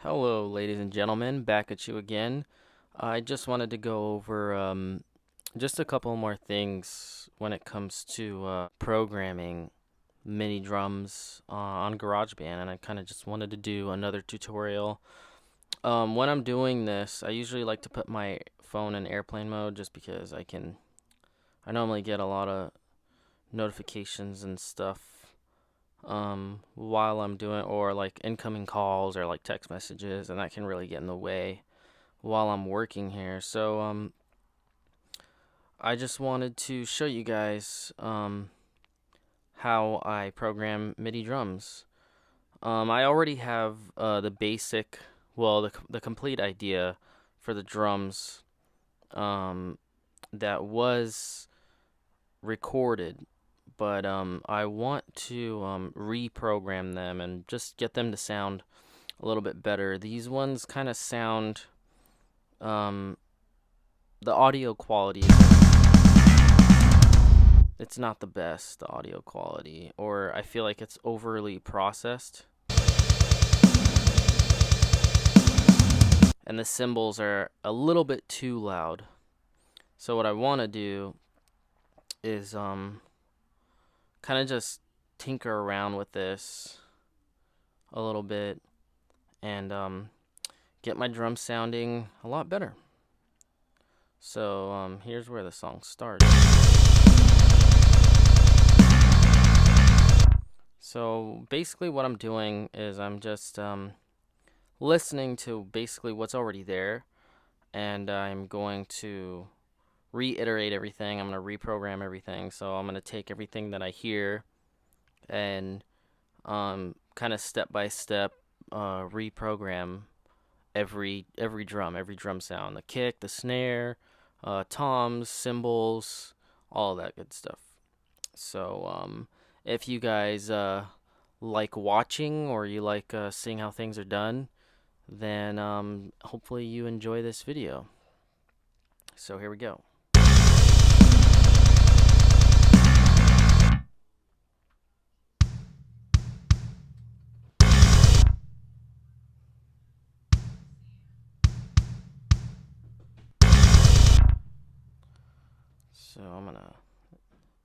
Hello, ladies and gentlemen, back at you again. I just wanted to go over just a couple more things when it comes to programming MIDI drums on GarageBand, and I kind of just wanted to do another tutorial. When I'm doing this, I usually like to put my phone in airplane mode just because I normally get a lot of notifications and stuff while I'm doing, or like incoming calls or like text messages, and that can really get in the way while I'm working here. So I just wanted to show you guys how I program MIDI drums. I already have the basic, well, the complete idea for the drums that was recorded, but I want to reprogram them and just get them to sound a little bit better. These ones kind of sound, the audio quality it's not the best, the audio quality, or I feel like it's overly processed. And the cymbals are a little bit too loud. So what I want to do is kind of just tinker around with this a little bit and get my drums sounding a lot better. So here's where the song starts. So basically what I'm doing is I'm just listening to basically what's already there, and I'm going to reiterate everything. I'm going to reprogram everything. So I'm going to take everything that I hear and kind of step by step reprogram every drum sound, the kick, the snare, toms, cymbals, all that good stuff. So if you guys like watching, or you like seeing how things are done, then hopefully you enjoy this video. So here we go. So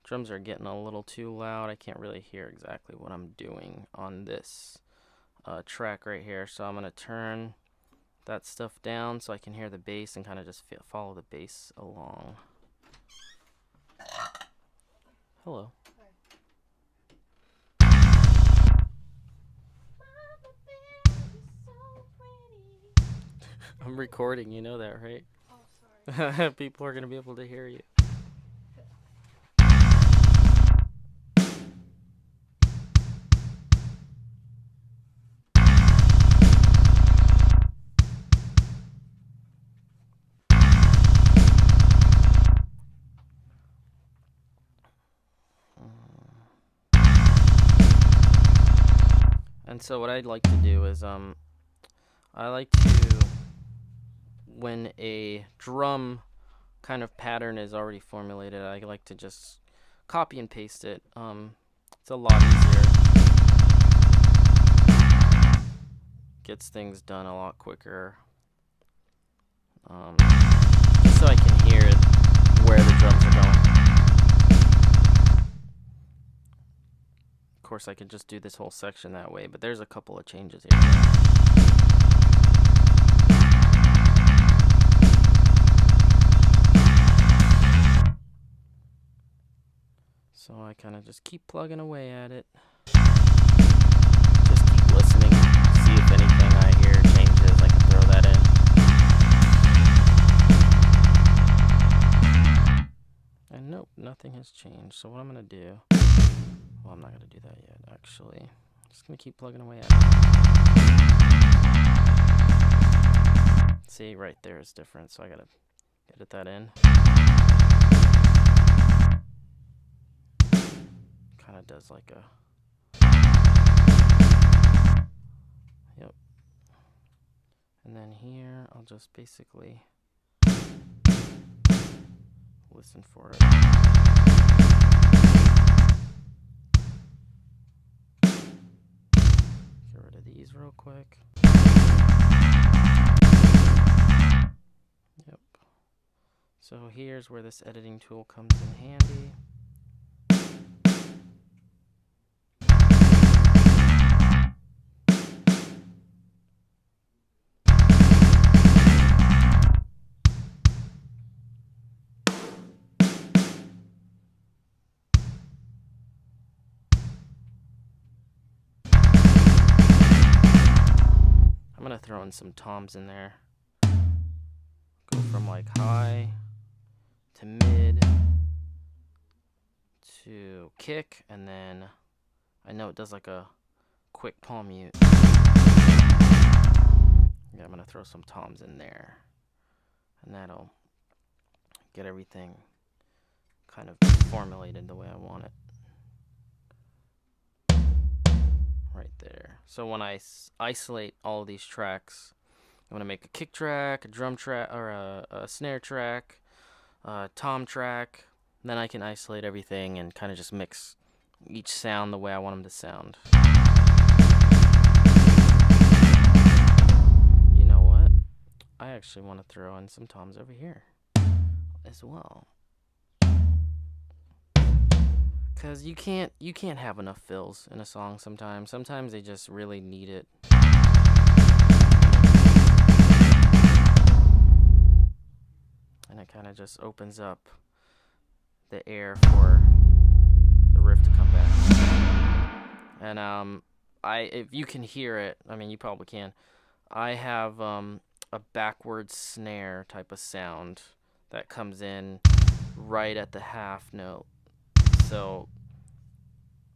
drums are getting a little too loud. I can't really hear exactly what I'm doing on this track right here. So I'm gonna turn that stuff down so I can hear the bass and kind of just follow the bass along. Hello. I'm recording, you know that, right? Oh, sorry. People are gonna be able to hear you. And so what I'd like to do is I like to, when a drum kind of pattern is already formulated, I like to just copy and paste it. It's a lot easier. Gets things done a lot quicker. Just so I can hear where the drums are going. Of course, I could just do this whole section that way, but there's a couple of changes here. So I kind of just keep plugging away at it. Just keep listening, see if anything I hear changes. I can throw that in. And nope, nothing has changed. So what I'm going to do, well, I'm not going to do that yet, actually. I'm just going to keep plugging away at it. See, right there is different, so I got to edit that in. Kind of does like a, yep. And then here, I'll just basically listen for it. Get rid of these real quick. So here's where this editing tool comes in handy. I'm gonna throw in some toms in there. Go from like high to mid to kick, and then I know it does like a quick palm mute. Yeah, I'm gonna throw some toms in there, and that'll get everything kind of formulated the way I want it. Right there. So when I isolate all of these tracks, I'm gonna make a kick track, a drum track, or a snare track, a tom track. Then I can isolate everything and kind of just mix each sound the way I want them to sound. You know what? I actually want to throw in some toms over here as well, because you can't have enough fills in a song sometimes. Sometimes they just really need it. And it kind of just opens up the air for the riff to come back. And if you can hear it, I mean, you probably can. I have a backwards snare type of sound that comes in right at the half note. So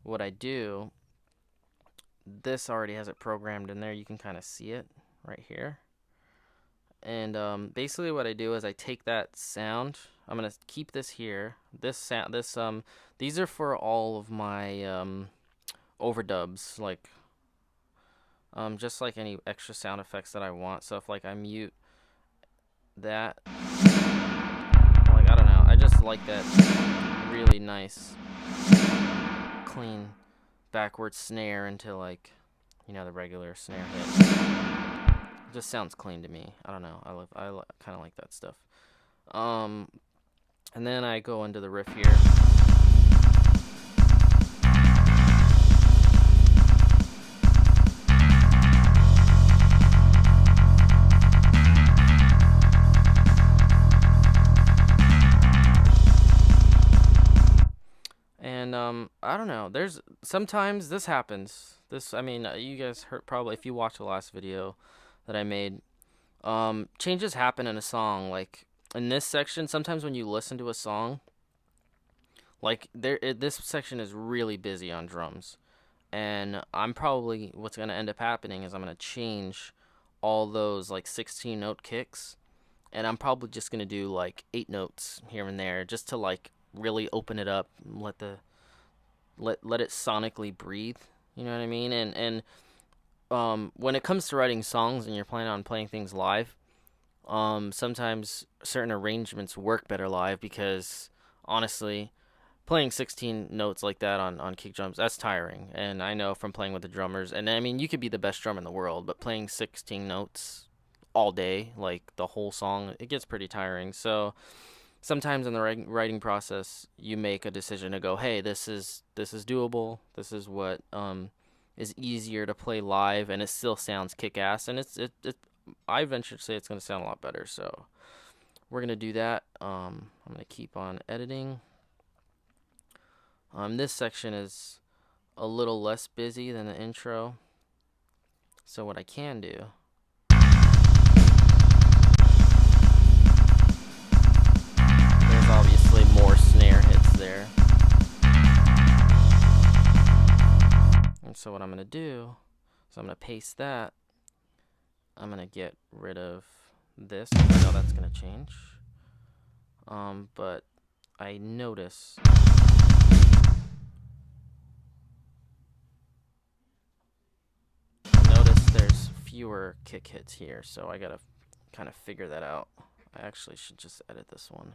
what I do, this already has it programmed in there. You can kind of see it right here. And basically what I do is I take that sound. I'm gonna keep this here. This sound, these are for all of my overdubs, like just like any extra sound effects that I want. So if like I mute that, like I don't know, I just like that really nice, clean backward snare into like, you know, the regular snare hit. It just sounds clean to me. I don't know. I kind of like that stuff. And then I go into the riff here. And I don't know. There's sometimes this happens. I mean, you guys heard probably if you watched the last video that I made. Changes happen in a song. Like in this section, sometimes when you listen to a song, like this section is really busy on drums, and what's gonna end up happening is I'm gonna change all those like 16 note kicks, and I'm probably just gonna do like 8 notes here and there just to like really open it up, let it sonically breathe. You know what I mean? And when it comes to writing songs and you're planning on playing things live, sometimes certain arrangements work better live because honestly, playing 16 notes like that on kick drums, that's tiring. And I know from playing with the drummers, and I mean, you could be the best drummer in the world, but playing 16 notes all day, like the whole song, it gets pretty tiring. So sometimes in the writing process, you make a decision to go, hey, this is doable. This is what is easier to play live, and it still sounds kick-ass, and I venture to say it's going to sound a lot better. So we're going to do that. I'm going to keep on editing. This section is a little less busy than the intro. So what I can do, there's obviously more snare hits there. And so what I'm going to do is I'm going to paste that. I'm going to get rid of this. I know that's going to change. But I notice there's fewer kick hits here, so I got to kind of figure that out. I actually should just edit this one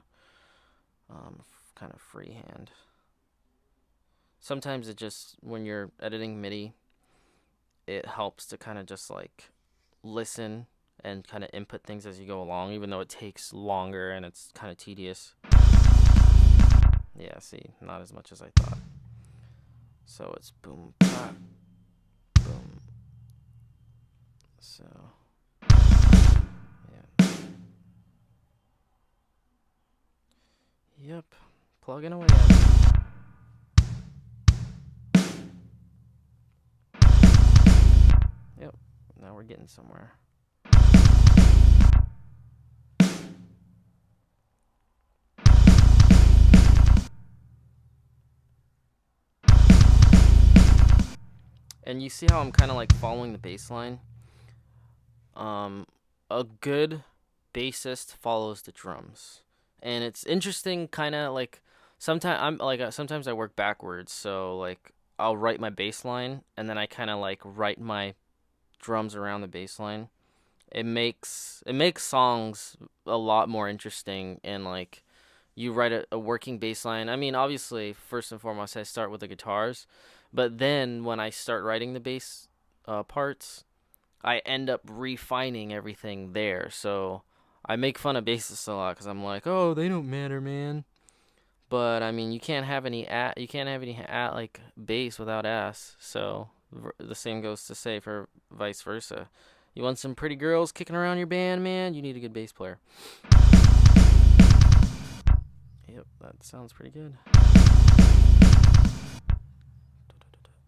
kind of freehand. Sometimes it just, when you're editing MIDI, it helps to kind of just like listen and kind of input things as you go along, even though it takes longer and it's kind of tedious. Yeah, see, not as much as I thought. So it's boom, pop, boom. So, yeah. Yep, plugging away at it. Yep, now we're getting somewhere. And you see how I'm kind of like following the bass line? A good bassist follows the drums. And it's interesting, kind of like sometimes I work backwards, so like I'll write my bass line and then I kind of like write my drums around the bass line. It makes songs a lot more interesting, and like you write a working bass line. I mean, obviously, first and foremost, I start with the guitars, but then when I start writing the bass parts, I end up refining everything there. So I make fun of bassists a lot because I'm like, oh, they don't matter, man. But I mean, you can't have any like bass without ass. So the same goes to say for vice versa. You want some pretty girls kicking around your band, man? You need a good bass player. Yep, that sounds pretty good.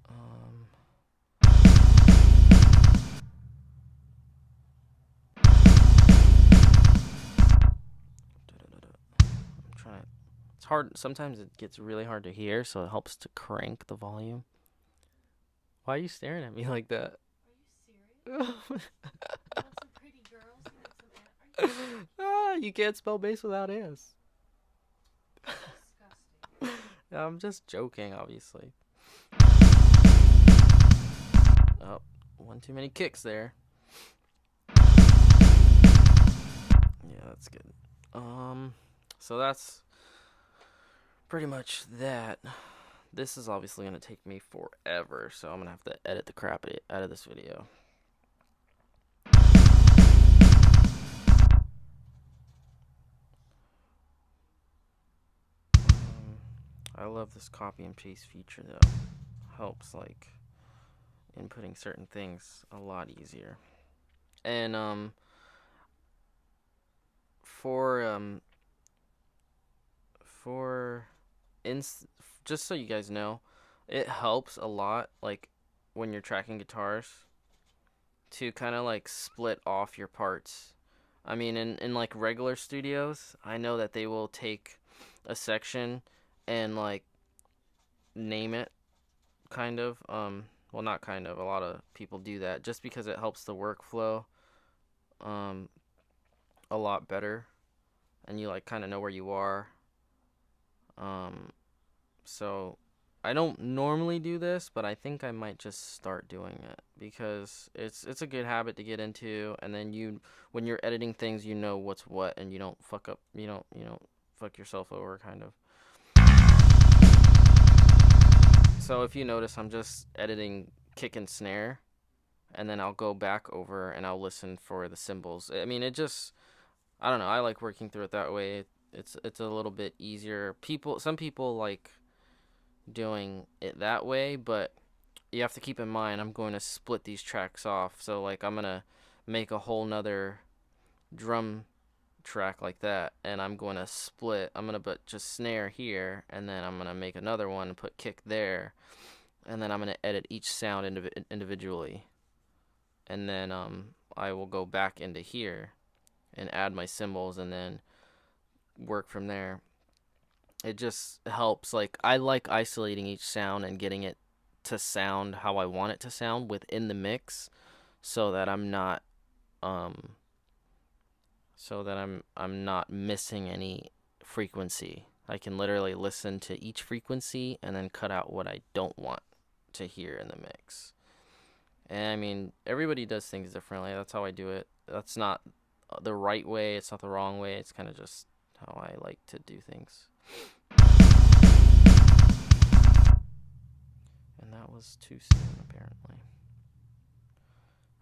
Um, I'm trying. It's hard. Sometimes it gets really hard to hear, so it helps to crank the volume. Why are you staring at me like that? Are you serious? You want some pretty girls? You want some Are you Ah, you can't spell bass without S. disgusting? I'm just joking, obviously. Oh, one too many kicks there. Yeah, that's good. So that's pretty much that. This is obviously gonna take me forever, so I'm gonna have to edit the crap out of this video. I love this copy and paste feature though. Helps like inputting certain things a lot easier. And for for ins just so you guys know, it helps a lot like when you're tracking guitars to kind of like split off your parts. I mean, in like regular studios, I know that they will take a section and like name it, kind of. Well, not kind of. A lot of people do that just because it helps the workflow um a lot better, and you like kind of know where you are. Um, so I don't normally do this, but I think I might just start doing it because it's a good habit to get into, and then when you're editing things, you know what's what, and you don't fuck up, you don't fuck yourself over, kind of. So if you notice, I'm just editing kick and snare, and then I'll go back over and I'll listen for the cymbals. I mean, I don't know. I like working through it that way. It's a little bit easier. Some people like doing it that way, but you have to keep in mind I'm going to split these tracks off. So like I'm gonna make a whole nother drum track like that, and I'm gonna put just snare here, and then I'm gonna make another one and put kick there, and then I'm gonna edit each sound individually, and then I will go back into here and add my cymbals and then work from there. It just helps. Like I like isolating each sound and getting it to sound how I want it to sound within the mix, so that um I'm not missing any frequency. I can literally listen to each frequency and then cut out what I don't want to hear in the mix. And I mean, everybody does things differently. That's how I do it. That's not the right way, it's not the wrong way. It's kind of just how I like to do things. And that was too soon, apparently.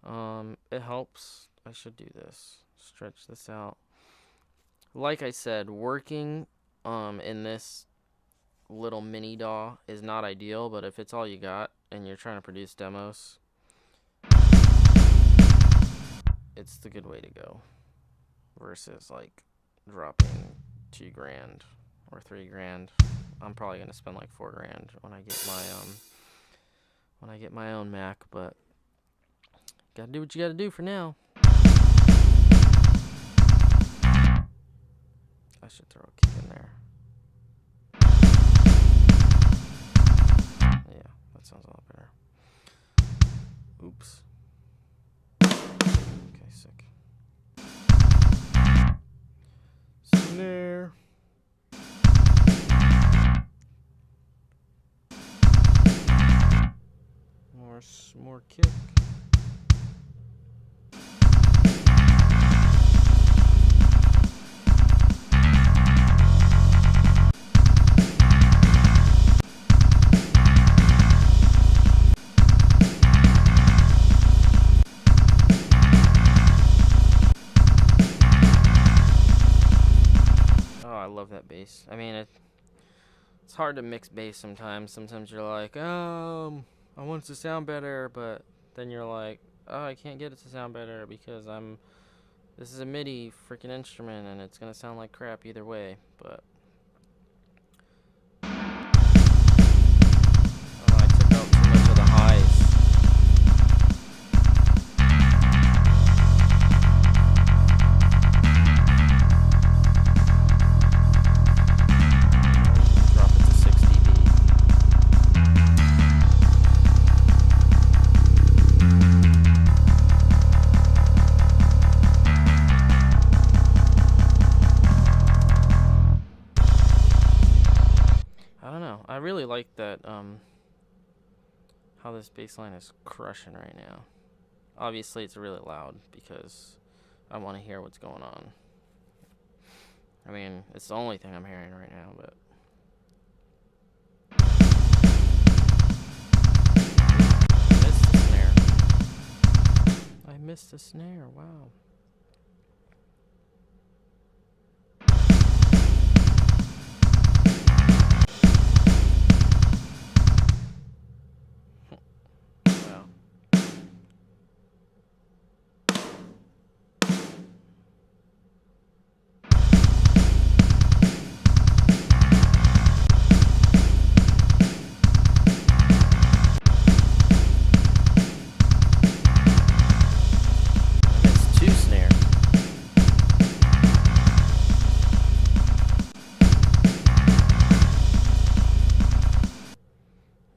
It helps. I should do this. Stretch this out. Like I said, working in this little mini DAW is not ideal, but if it's all you got and you're trying to produce demos, it's the good way to go versus like dropping $2,000 or $3,000. I'm probably gonna spend like $4,000 when I get my own Mac, but gotta do what you gotta do for now. I should throw a kick in there. Yeah, that sounds a lot better. Oops. Okay, sick. Snare. More kick. Oh, I love that bass. I mean, it's hard to mix bass sometimes. Sometimes you're like, I want it to sound better, but then you're like, oh, I can't get it to sound better because this is a MIDI freaking instrument and it's gonna sound like crap either way. But I took out too much of the highs. Drop it to 6 dB. I don't know. I really like that, how this bass line is crushing right now. Obviously, it's really loud because I want to hear what's going on. I mean, it's the only thing I'm hearing right now, but... I missed the snare, wow. Wow. I missed 2 snares.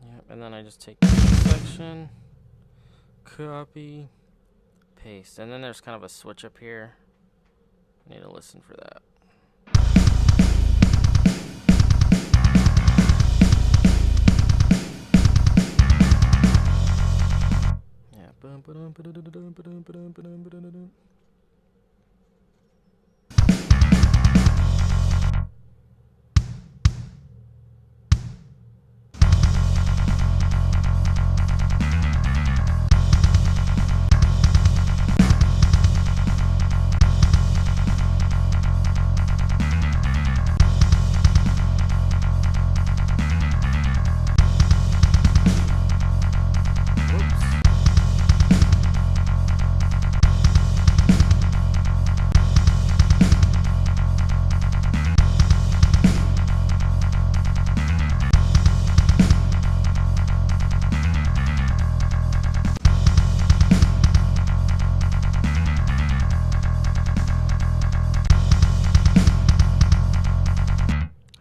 Yep, and then I just take this section, copy, paste, and then there's kind of a switch up here. I need to listen for that. Yeah.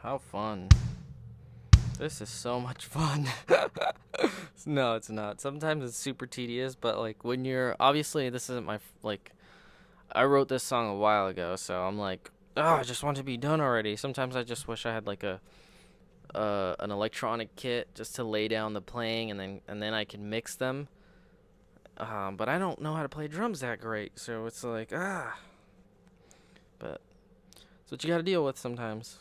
How fun. This is so much fun. No, it's not. Sometimes it's super tedious, but like when you're obviously this isn't my like I wrote this song a while ago, so I'm like, oh, I just want it to be done already. Sometimes I just wish I had like an electronic kit just to lay down the playing and then I can mix them. But I don't know how to play drums that great, so it's like but it's what you got to deal with sometimes.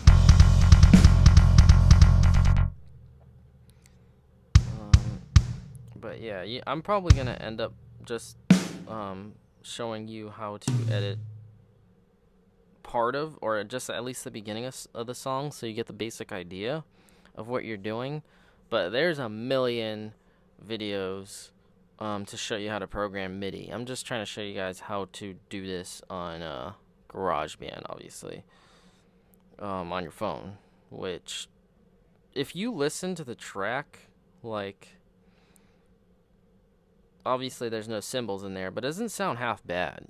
But yeah, I'm probably gonna end up just showing you how to edit part of, or just at least the beginning of the song, so you get the basic idea of what you're doing. But there's a million videos to show you how to program MIDI. I'm just trying to show you guys how to do this on GarageBand, obviously, on your phone. Which, if you listen to the track, like, obviously there's no cymbals in there, but it doesn't sound half bad.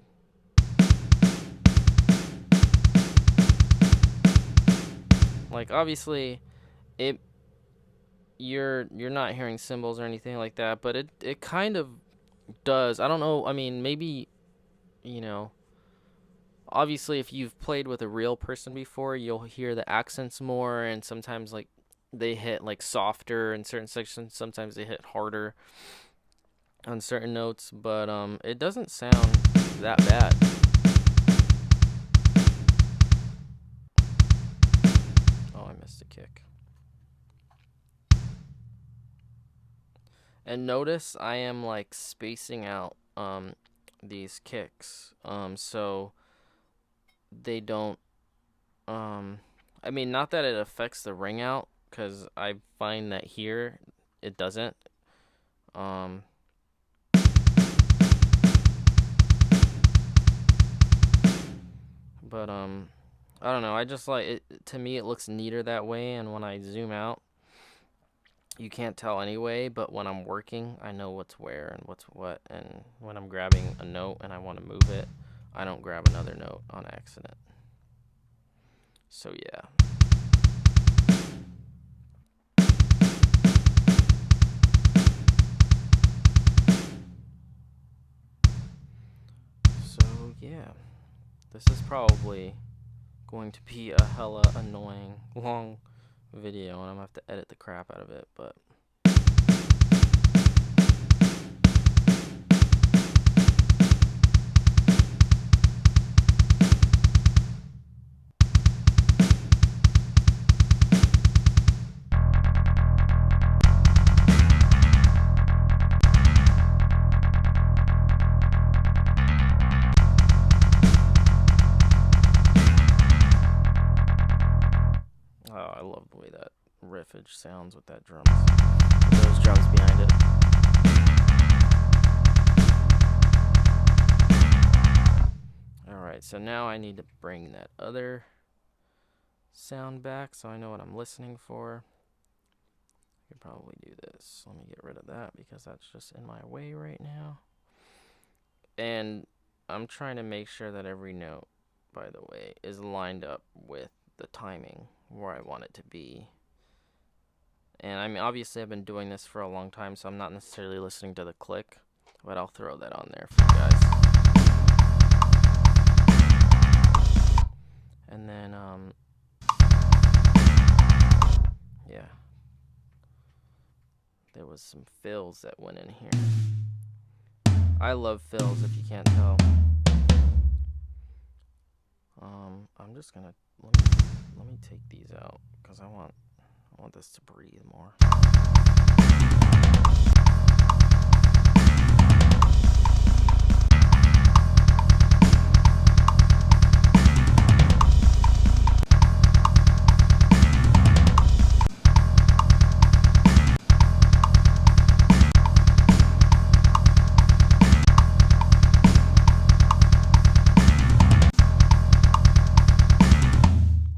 Like, obviously, you're not hearing cymbals or anything like that, but it kind of does. I don't know. I mean, maybe, you know, obviously if you've played with a real person before, you'll hear the accents more, and sometimes like they hit like softer in certain sections, sometimes they hit harder on certain notes, but it doesn't sound that bad. Oh, I missed a kick. And notice I am like spacing out these kicks so they don't I mean, not that it affects the ring out, cuz I find that here it doesn't. But I don't know. I just like it. To me, it looks neater that way, and when I zoom out, you can't tell anyway. But when I'm working, I know what's where and what's what. And when I'm grabbing a note and I want to move it, I don't grab another note on accident. So yeah. So yeah. This is probably going to be a hella annoying long video, and I'm gonna have to edit the crap out of it, but oh, I love the way that riffage sounds with that drums. With those drums behind it. Alright, so now I need to bring that other sound back so I know what I'm listening for. I could probably do this. Let me get rid of that because that's just in my way right now. And I'm trying to make sure that every note, by the way, is lined up with the timing where I want it to be. And I mean, obviously I've been doing this for a long time, so I'm not necessarily listening to the click, but I'll throw that on there for you guys. And then, yeah. There was some fills that went in here. I love fills, if you can't tell. I'm just gonna, let me take these out, because I want this to breathe more.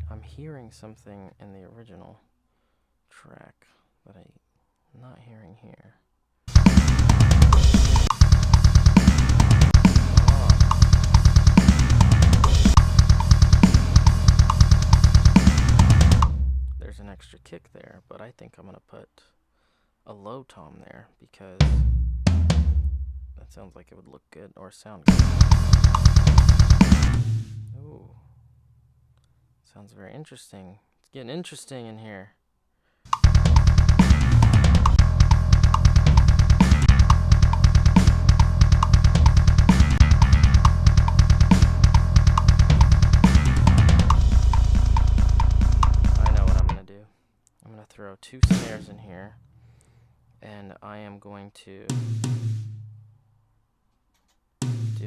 I'm hearing something in the original track that I'm not hearing here. There's an extra kick there, but I think I'm gonna put a low tom there because that sounds like it would look good or sound good. Ooh. Sounds very interesting. It's getting interesting in here. I know what I'm going to do. I'm going to throw 2 snares in here, and I am going to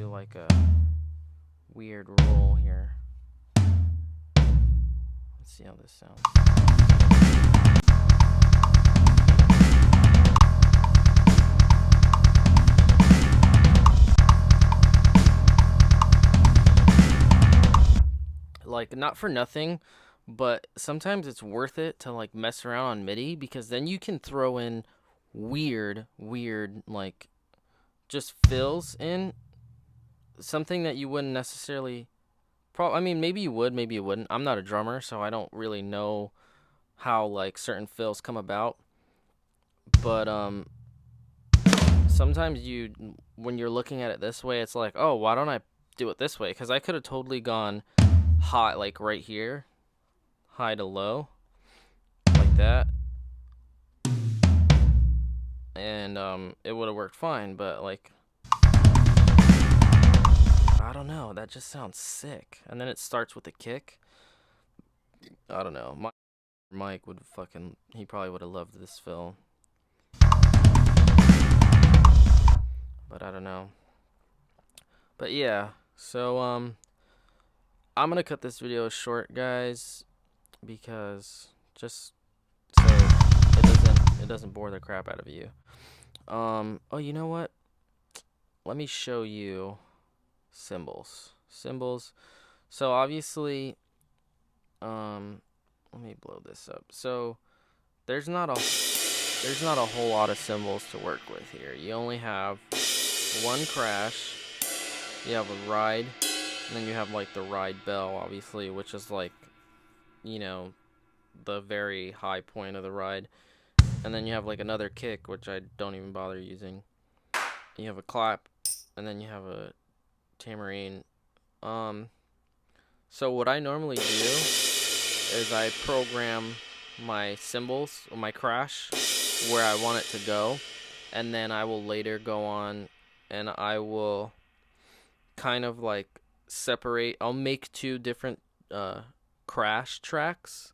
do like a weird roll here. Let's see how this sounds. Like, not for nothing, but sometimes it's worth it to like mess around on MIDI, because then you can throw in weird, like just fills in something that you wouldn't necessarily. I mean, maybe you would, maybe you wouldn't. I'm not a drummer, so I don't really know how like certain fills come about. But sometimes when you're looking at it this way, it's like, oh, why don't I do it this way? Because I could have totally gone high, like right here, high to low, like that, and it would have worked fine. But like, I don't know, that just sounds sick. And then it starts with a kick. I don't know. Mike would he probably would have loved this fill. But I don't know. But yeah, so I'm gonna cut this video short, guys, because just so it doesn't bore the crap out of you. Oh, you know what? Let me show you cymbals. So obviously, let me blow this up. So there's not a whole lot of cymbals to work with here. You only have one crash, you have a ride, and then you have like the ride bell, obviously, which is like, you know, the very high point of the ride. And then you have like another kick, which I don't even bother using. You have a clap, and then you have a tambourine. So what I normally do is I program my cymbals or my crash where I want it to go, and then I will later go on and I will kind of like separate. I'll make two different crash tracks,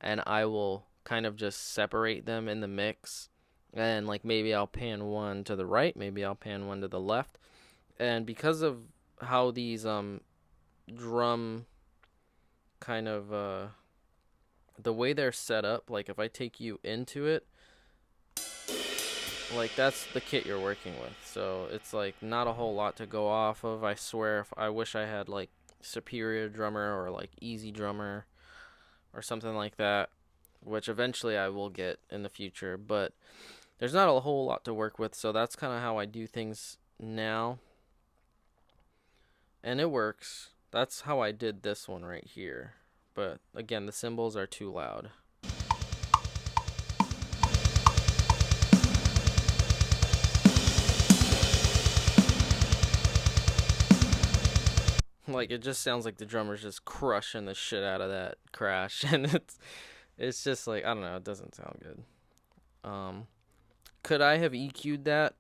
and I will kind of just separate them in the mix. And like maybe I'll pan one to the right, maybe I'll pan one to the left. And because of how these drum kind of the way they're set up, like if I take you into it, like that's the kit you're working with. So it's like not a whole lot to go off of. I swear, if I wish I had like Superior Drummer or like Easy Drummer or something like that, which eventually I will get in the future, but there's not a whole lot to work with. So that's kind of how I do things now, and it works. That's how I did this one right here. But again, the cymbals are too loud. Like, it just sounds like the drummer's just crushing the shit out of that crash, and it's just like, I don't know, it doesn't sound good. Could I have EQ'd that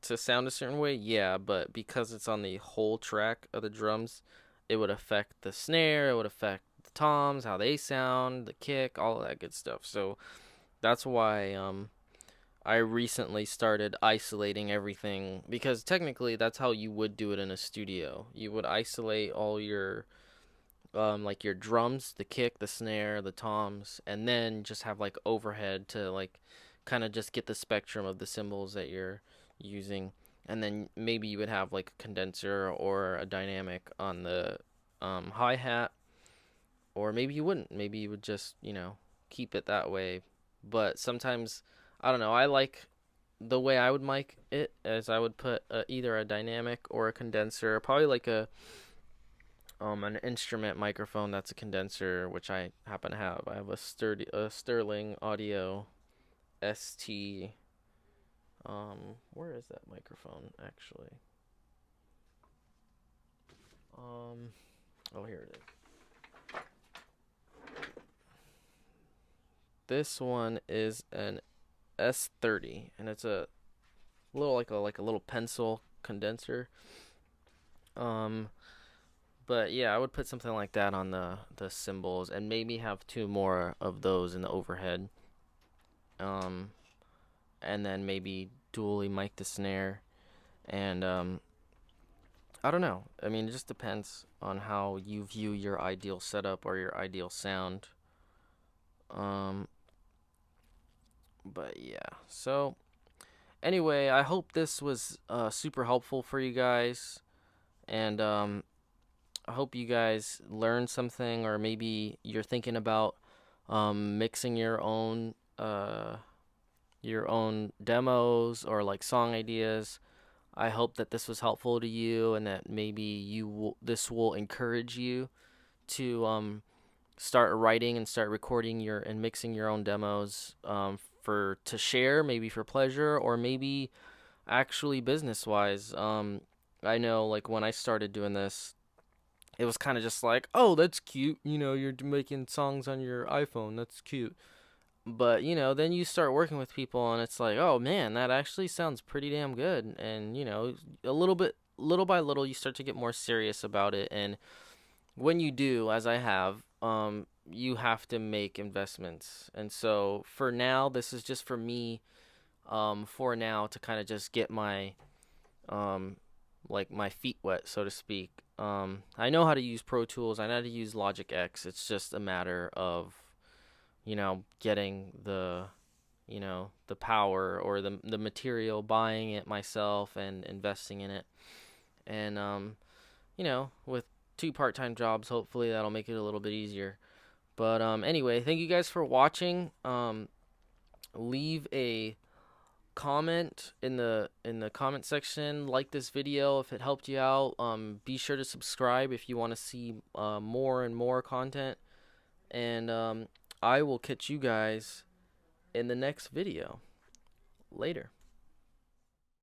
to sound a certain way? Yeah, but because it's on the whole track of the drums, it would affect the snare, it would affect the toms, how they sound, the kick, all of that good stuff. So that's why I recently started isolating everything, because technically that's how you would do it in a studio. You would isolate all your like your drums, the kick, the snare, the toms, and then just have like overhead to like kind of just get the spectrum of the cymbals that you're using. And then maybe you would have like a condenser or a dynamic on the hi-hat, or maybe you wouldn't. Maybe you would just, keep it that way. But sometimes, I don't know, I like the way I would mic it, as I would put either a dynamic or a condenser, probably like an instrument microphone that's a condenser, which I happen to have. I have a Sterling Audio ST. Where is that microphone actually? Oh, here it is. This one is an S30, and it's a little like a little pencil condenser. But yeah, I would put something like that on the cymbals, and maybe have two more of those in the overhead. And then maybe dually mic the snare, and I don't know. I mean, it just depends on how you view your ideal setup or your ideal sound. Um, but yeah. So anyway, I hope this was super helpful for you guys, and I hope you guys learned something, or maybe you're thinking about mixing your own demos or like song ideas. I hope that this was helpful to you, and that maybe this will encourage you to start writing and start recording your and mixing your own demos for to share, maybe for pleasure, or maybe actually business wise. I know like when I started doing this, it was kind of just like, oh, that's cute. You're making songs on your iPhone. That's cute. But, then you start working with people and it's like, oh man, that actually sounds pretty damn good. And, a little by little, you start to get more serious about it. And when you do, as I have, you have to make investments. And so for now, this is just for me, for now to kind of just get um, my feet wet, so to speak. I know how to use Pro Tools. I know how to use Logic X. It's just a matter of, getting the power or the material, buying it myself and investing in it. And with two part-time jobs, hopefully that'll make it a little bit easier. But anyway, thank you guys for watching. Leave a comment in the comment section, like this video if it helped you out. Be sure to subscribe if you want to see more and more content, and I will catch you guys in the next video. Later.